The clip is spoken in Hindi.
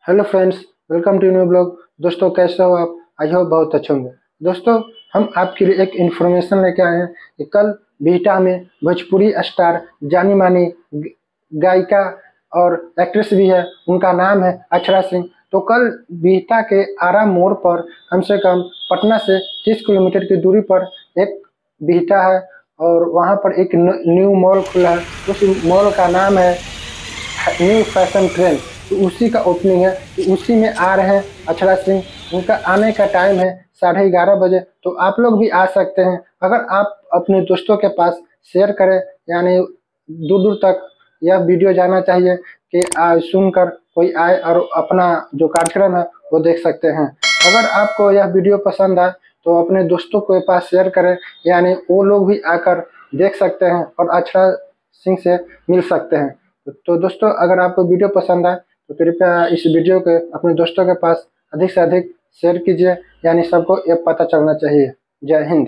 Hello friends, welcome to new blog. दोस्तों कैसे हो आप? आई होप बहुत अच्छे होंगे। दोस्तों हम आपके लिए एक इन्फॉर्मेशन लेके आए हैं कि कल बिहटा में भोजपुरी स्टार जानी मानी गायिका और एक्ट्रेस भी है, उनका नाम है अक्षरा सिंह। तो कल बिहटा के आरा मोड़ पर कम से कम पटना से 30 किलोमीटर की दूरी पर एक बिहटा है और वहाँ पर एक न्यू मॉल खुला है। उस मॉल का नाम है न्यू फैशन ट्रेंड। तो उसी का ओपनिंग है, तो उसी में आ रहे हैं अक्षरा सिंह। उनका आने का टाइम है 11:30 बजे। तो आप लोग भी आ सकते हैं। अगर आप अपने दोस्तों के पास शेयर करें, यानी दूर दूर तक यह वीडियो जाना चाहिए कि सुनकर कोई आए और अपना जो कार्यक्रम है वो देख सकते हैं। अगर आपको यह वीडियो पसंद आए तो अपने दोस्तों के पास शेयर करें, यानी वो लोग भी आकर देख सकते हैं और अक्षरा सिंह से मिल सकते हैं। तो दोस्तों अगर आपको वीडियो पसंद आए तो कृपया इस वीडियो को अपने दोस्तों के पास अधिक से अधिक शेयर कीजिए, यानी सबको ये पता चलना चाहिए। जय हिंद।